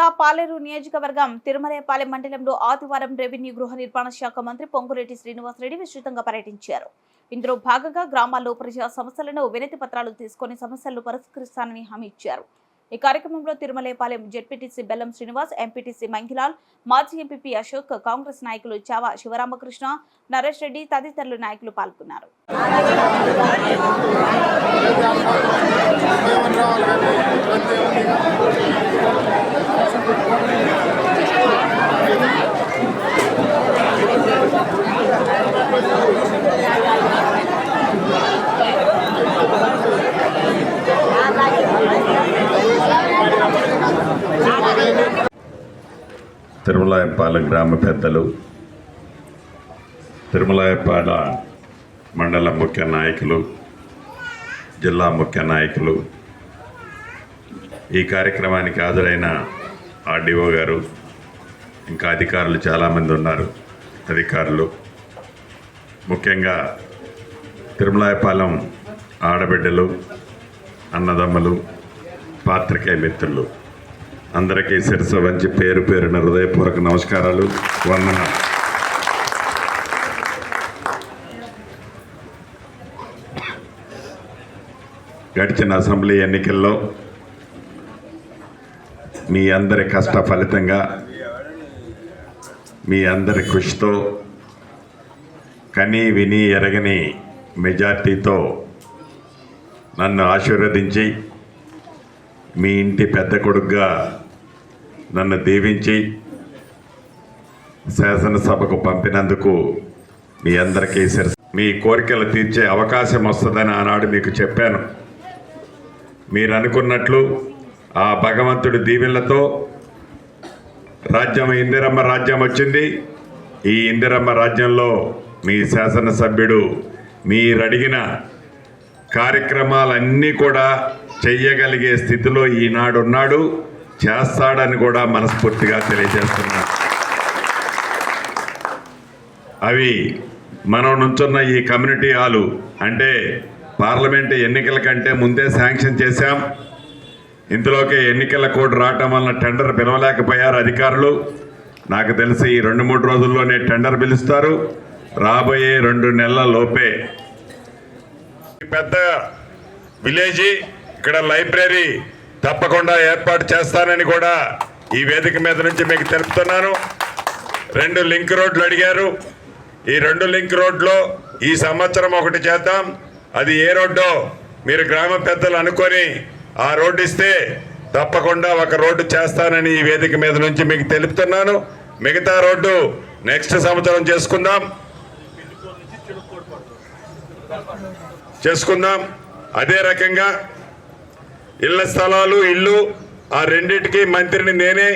జిల్లా పాలేరు నియోజకవర్గం తిరుమలపాలెం మండలంలో ఆదివారం రెవెన్యూ గృహ నిర్మాణ శాఖ మంత్రి పొంగులేటి శ్రీనివాసరెడ్డి విస్తృతంగా పర్యటించారు. ఇందులో భాగంగా గ్రామాల్లో ప్రజా సమస్యలను వినతి పత్రాలు తీసుకుని సమస్యలను పరిష్కరిస్తానని హామీ ఇచ్చారు. ఈ కార్యక్రమంలో తిరుమలపాలెం జెడ్పీటీసీ బెల్లం శ్రీనివాస్, ఎంపీటీసీ మంగిలాల్, మాజీ ఎంపీపీ అశోక్, కాంగ్రెస్ నాయకులు చావా శివరామకృష్ణ, నరేష్ రెడ్డి తదితరులు నాయకులు పాల్గొన్నారు. తిరుమలపాలెం గ్రామ పెద్దలు, తిరుమలపాలెం మండల ముఖ్య నాయకులు, జిల్లా ముఖ్య నాయకులు, ఈ కార్యక్రమానికి హాజరైన ఆర్డీఓ గారు, ఇంకా అధికారులు చాలామంది ఉన్నారు. అధికారులు ముఖ్యంగా తిరుమలపాలెం ఆడబిడ్డలు, అన్నదమ్ములు, పాత్రికేయ మిత్రులు అందరికీ శిరస్సు వంచి పేరు పేరున హృదయపూర్వక నమస్కారాలు, వందనాలు. గడిచిన అసెంబ్లీ ఎన్నికల్లో మీ అందరి కష్ట ఫలితంగా, మీ అందరి కృషితో కని విని ఎరగని మెజార్టీతో నన్ను ఆశీర్వదించి మీ ఇంటి పెద్ద కొడుకుగా నన్ను దీవించి శాసనసభకు పంపినందుకు మీ అందరికీ మీ కోరికలు తీర్చే అవకాశం వస్తుందని ఆనాడు మీకు చెప్పాను. మీరు అనుకున్నట్లు ఆ భగవంతుడి దీవెనలతో రాజ్యం ఇందిరమ్మ రాజ్యం వచ్చింది. ఈ ఇందిరమ్మ రాజ్యంలో మీ శాసనసభ్యుడు మీరడిగిన కార్యక్రమాలన్నీ కూడా చెయ్యగలిగే స్థితిలో ఈనాడున్నాడు, చేస్తాడని కూడా మనస్ఫూర్తిగా తెలియజేస్తున్నాను. అవి మనం నుంచున్న ఈ కమ్యూనిటీ హాలు అంటే పార్లమెంటు ఎన్నికల కంటే ముందే శాంక్షన్ చేశాం. ఇందులోకి ఎన్నికల కోడ్ రావటం వలన టెండర్ పిలవలేకపోయారు అధికారులు. నాకు తెలిసి ఈ 2-3 రోజుల్లోనే టెండర్ పిలుస్తారు. రాబోయే 2 నెలల లోపే పెద్ద విలేజీ ఇక్కడ లైబ్రరీ తప్పకుండా ఏర్పాటు చేస్తానని కూడా ఈ వేదిక మీద నుంచి మీకు తెలుపుతున్నాను. 2 లింక్ రోడ్లు అడిగారు. ఈ 2 లింక్ రోడ్లో ఈ సంవత్సరం ఒకటి చేద్దాం. అది ఏ రోడ్డో మీరు గ్రామ పెద్దలు అనుకొని ఆ రోడ్డు ఇస్తే తప్పకుండా ఒక రోడ్డు చేస్తానని ఈ వేదిక మీద నుంచి మీకు తెలుపుతున్నాను. మిగతా రోడ్డు నెక్స్ట్ సంవత్సరం చేసుకుందాం. అదే రకంగా ఇళ్ల స్థలాలు, ఇల్లు ఆ రెండింటికి మంత్రిని నేనే.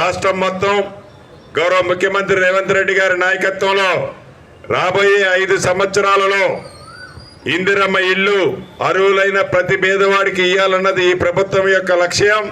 రాష్ట్రం మొత్తం గౌరవ ముఖ్యమంత్రి రేవంత్ రెడ్డి గారి నాయకత్వంలో రాబోయే 5 సంవత్సరాలలో ఇందిరమ్మ ఇల్లు అర్హులైన ప్రతి పేదవాడికి ఇవ్వాలన్నది ఈ ప్రభుత్వం యొక్క లక్ష్యం.